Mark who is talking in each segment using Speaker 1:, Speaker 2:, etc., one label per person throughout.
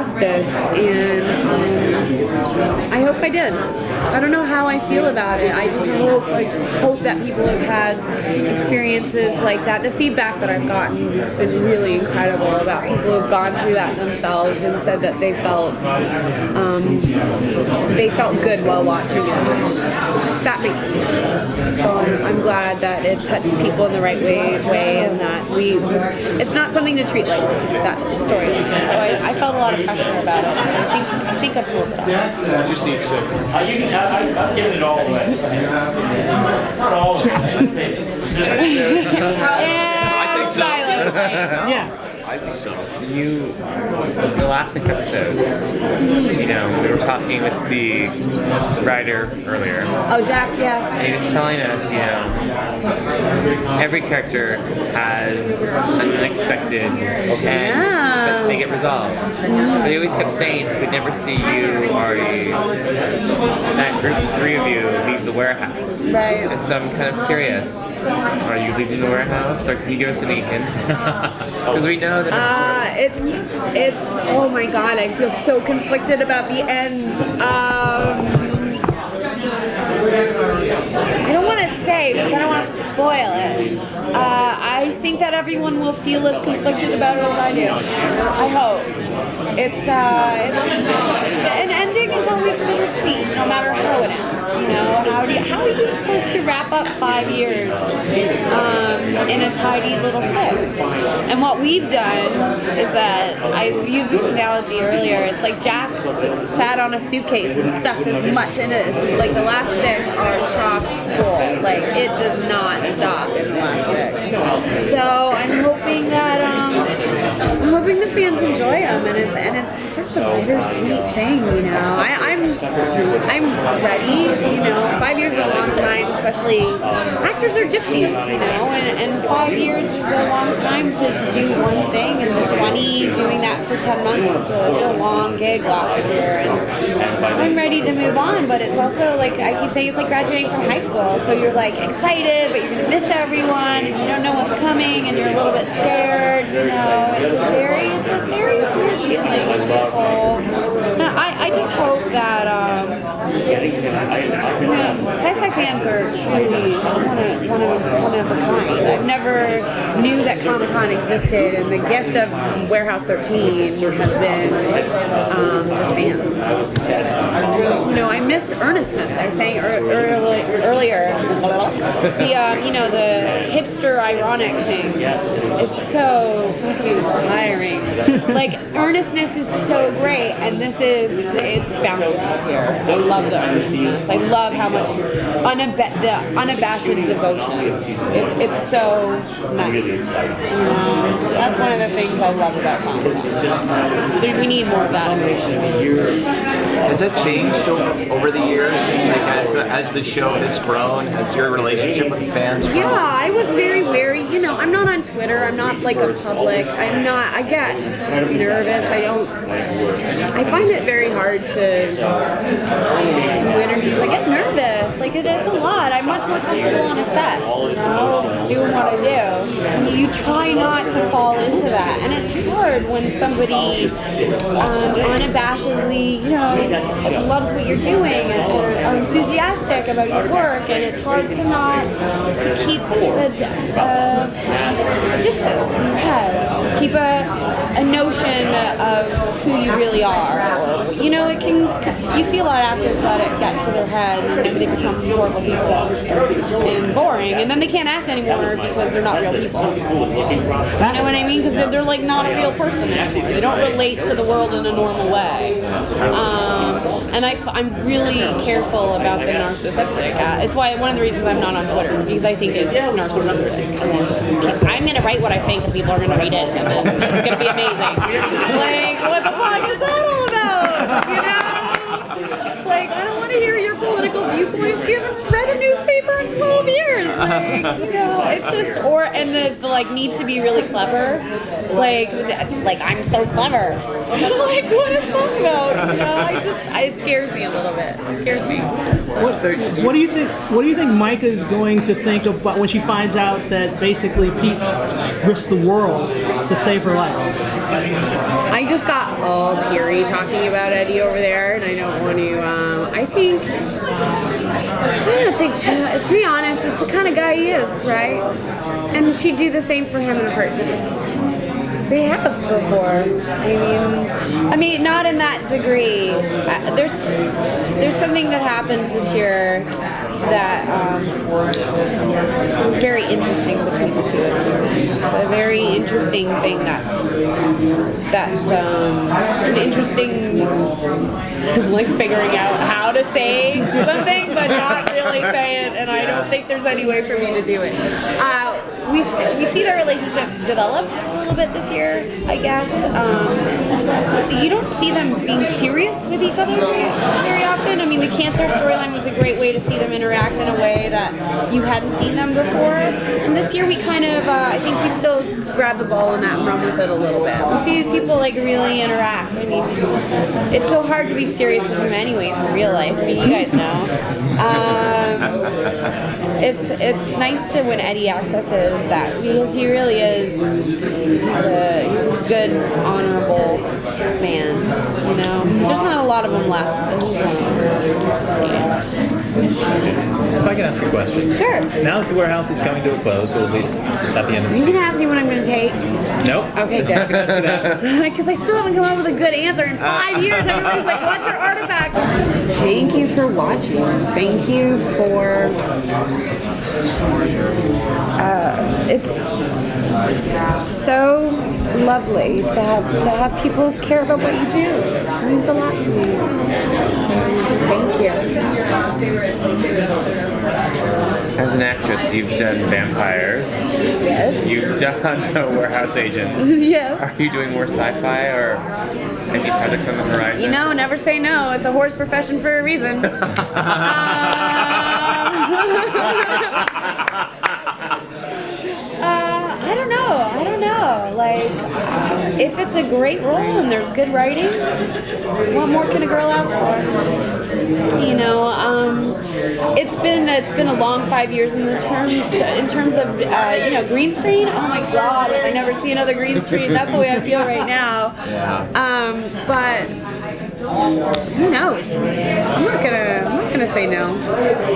Speaker 1: justice, and I hope I did. I don't know how I feel about it. I just hope that people have had experiences like that. The feedback that I've gotten has been really incredible about people who've gone through that themselves and said that they felt good while watching it, which that makes me happy. So I'm glad that it touched people in the right way, and that it's not something to treat lightly, that storyline. So I felt a lot of pressure about it. I think I pulled it off.
Speaker 2: It just needs to. I'm giving it all away. Not all of it.
Speaker 1: I
Speaker 2: think so.
Speaker 3: Yeah.
Speaker 2: I think so.
Speaker 4: The last 6 episodes, we were talking with the writer earlier.
Speaker 1: Oh, Jack, yeah.
Speaker 4: And he was telling us, every character has an unexpected and that they get resolved. But he always kept saying, we'd never see you, Ari, that group of 3 of you leave the warehouse.
Speaker 1: Right.
Speaker 4: And so I'm kind of curious, are you leaving the warehouse, or can you give us any hints? Because we know that
Speaker 1: it's oh my god, I feel so conflicted about the end. I don't want to say because I don't want to spoil it. I think that everyone will feel as conflicted about it as I do. I hope. It's an ending is always bittersweet, no matter how it ends. How are you supposed to wrap up 5 years in a tidy little 6? And what we've done is that I used this analogy earlier. It's like Jack sat on a suitcase and stuffed as much in it as like the last 6 are chock full. Like it does not stop in the last 6. So I'm hoping that the fans enjoy them, and it's sort of a bittersweet thing, I'm ready. 5 years is a long time, especially actors are gypsies, and 5 years is a long time to do one thing, and the 20 doing that for 10 months was a long gig last year, and I'm ready to move on. But it's also like I keep saying, it's like graduating from high school, so you're like excited, but you're gonna miss everyone, and you don't know what's coming, and you're a little bit scared. It's a very weird feeling. This whole, I just hope that sci-fi fans are truly one of a kind. I've never knew that Comic-Con existed, and the gift of Warehouse 13 has been the fans. I miss earnestness. I was saying earlier, the hipster ironic thing is so fucking tiring. Like, earnestness is so great, and it's bountiful here. I love the earnestness. I love how much the unabashed devotion. It's so nice. That's one of the things I love about Comic-Con. We need more of that.
Speaker 2: Has it changed over the years? Like as the show has grown, has your relationship with fans grown?
Speaker 1: Yeah, I was very wary. I'm not on Twitter. I'm not like a public. I get nervous. I find it very hard to do interviews. I get nervous. Like it's a lot. I'm much more comfortable on a set, doing what I do. And you try not to fall into that, and it's hard when somebody unabashedly, loves what you're doing and are enthusiastic about your work, and it's hard to keep a distance in your head, keep a notion of who you really are, or it can, cause you see a lot of actors let it get to their head, and then they become horrible people and boring, and then they can't act anymore because they're not real people. You know what I mean? Because they're like not a real person anymore. They don't relate to the world in a normal way. And I'm really careful about the narcissistic. It's why one of the reasons I'm not on Twitter, because I think it's narcissistic. I'm gonna write what I think, and people are gonna read it, and it's gonna be amazing. Like, what the fuck is that all about? Like, I don't want to hear your political viewpoints. You haven't read a newspaper in 12 years. Like, it's just, and the like need to be really clever. Like I'm so clever. Like, what is that about? You know, it scares me a little bit. It scares me.
Speaker 3: What do you think? What do you think Myka is going to think about when she finds out that basically Pete risked the world to save her life?
Speaker 1: I just got all teary talking about Eddie over there, and I don't want to. I don't think. To be honest, it's the kind of guy he is, right? And she'd do the same for him in a heartbeat. They have before. I mean, not in that degree. There's something that happens this year that is very interesting between the two of them. It's a very interesting thing that's an interesting, like figuring out how to say something but not really say it, and I don't think there's any way for me to do it. We see their relationship develop a little bit this year, I guess. You don't see them being serious with each other very often. I mean, the cancer storyline was a great way to see them interact in a way that you hadn't seen them before. And this year we kind of, I think we still grab the ball in that and run with it a little bit. We see these people like really interact. I mean, it's so hard to be serious with them anyways in real life. I mean, you guys know. It's nice to when Eddie accesses that because he really is. He's a good, honorable man. You know, there's not a lot of them left, and he's one of them. Yeah.
Speaker 5: If I can ask you a question.
Speaker 1: Sure.
Speaker 5: Now that the warehouse is coming to a close, or at least at the end of the
Speaker 1: You
Speaker 5: season.
Speaker 1: can ask me what I'm going to take.
Speaker 5: Nope.
Speaker 1: Okay, good. Because I still haven't come up with a good answer in 5 years. Everybody's like, "What's your artifact?" Thank you for watching. Thank you for. It's so lovely to have people care about what you do. It means a lot to me. So, thank you.
Speaker 4: As an actress, you've done vampires.
Speaker 1: Yes.
Speaker 4: You've done the warehouse agent.
Speaker 1: Yes.
Speaker 4: Are you doing more sci-fi or any projects on the horizon?
Speaker 1: You know, never say no. It's a horse profession for a reason. I don't know. Like, if it's a great role and there's good writing, what more can a girl ask for? You know, it's been a long 5 years in terms of green screen. Oh my God! If I never see another green screen, that's the way I feel right now.
Speaker 2: Yeah.
Speaker 1: But who knows? I'm not gonna say no.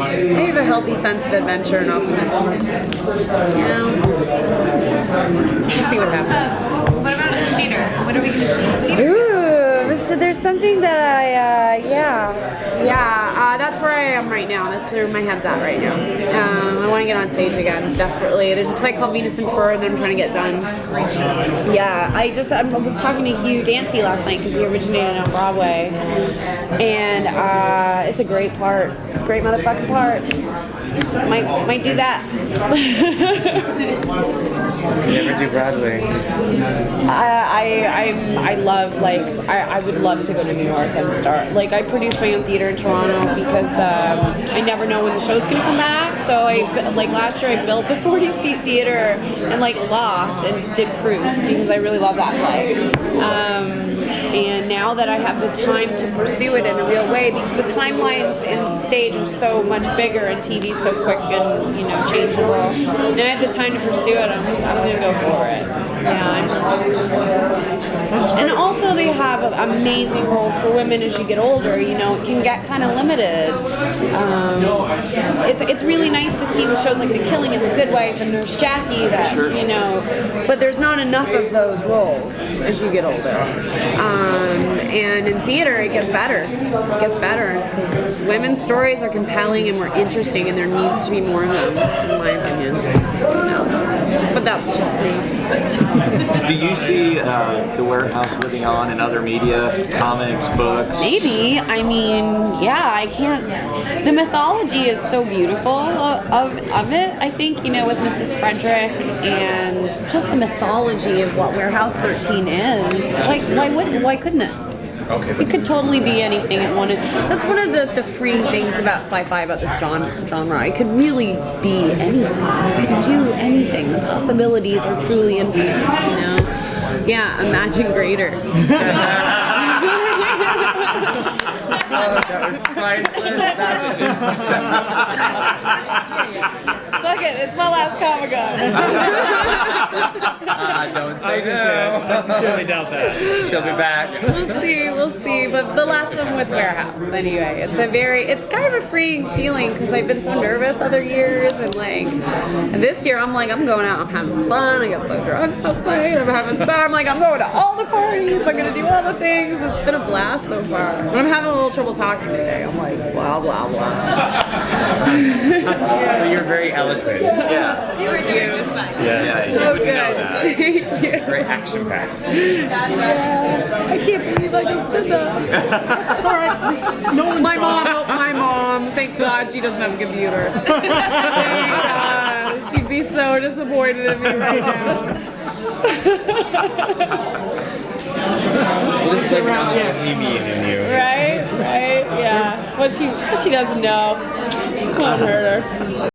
Speaker 1: I have a healthy sense of adventure and optimism. You know, we'll see what happens.
Speaker 6: What about in the theater? What are we gonna see?
Speaker 1: Ooh, so there's something that that's where I am right now. That's where my head's at right now. I want to get on stage again desperately. There's a play called Venus and Fur that I'm trying to get done. Yeah, I was talking to Hugh Dancy last night because he originated on Broadway, and it's a great part. It's a great motherfucking part. Might do that.
Speaker 4: You never do Broadway.
Speaker 1: I love, like, I would love to go to New York and start. Like, I produce my own theater in Toronto because I never know when the show's gonna come back. So last year I built a 40-seat theater in like loft and did Proof because I really love that play. And now that I have the time to pursue it in a real way, because the timelines in stage are so much bigger and TV's so quick and changeable. Now I have the time to pursue it. I'm gonna go for it. Yeah. And also they have amazing roles for women as you get older. It can get kind of limited. It's really nice to see with shows like The Killing and The Good Wife and Nurse Jackie that but there's not enough of those roles as you get older. And in theater, it gets better. It gets better because women's stories are compelling and more interesting, and there needs to be more of them, in my opinion. But that's just me.
Speaker 2: Do you see the warehouse living on in other media, comics, books?
Speaker 1: Maybe. I mean, yeah, I can't. The mythology is so beautiful of it, I think, with Mrs. Frederick and just the mythology of what Warehouse 13 is. Like, why couldn't it?
Speaker 5: Okay.
Speaker 1: It could totally be anything it wanted. That's one of the freeing things about sci-fi, about this genre. It could really be anything. It could do anything. The possibilities are truly infinite, Yeah, imagine greater.
Speaker 4: Oh, that was priceless.
Speaker 1: Look it, it's my last Comic-Con.
Speaker 4: Don't
Speaker 5: I
Speaker 4: say
Speaker 5: was gonna say, I sincerely doubt that.
Speaker 4: She'll be back.
Speaker 1: We'll see. But the last one with Warehouse, anyway. It's kind of a freeing feeling because I've been so nervous other years, and like, and this year I'm like, I'm going out, I'm having fun. I got so drunk last night. I'm going to all the parties. I'm gonna do all the things. It's been a blast so far. And I'm having a little trouble talking today. I'm like, blah blah blah.
Speaker 4: Well, you're very eloquent.
Speaker 2: Yeah.
Speaker 6: You were doing just fine.
Speaker 2: Yeah. You
Speaker 1: Oh,
Speaker 2: would know
Speaker 1: good.
Speaker 2: that.
Speaker 1: Thank you.
Speaker 4: Very action-packed.
Speaker 1: I can't believe I just did that.
Speaker 3: It's all right. No one
Speaker 1: My
Speaker 3: saw
Speaker 1: mom, thank God she doesn't have a computer. Thank God. She'd be so disappointed in me right now.
Speaker 4: We'll just blame it on the bohemian in you.
Speaker 1: Right, yeah. What she doesn't know. Won't hurt her.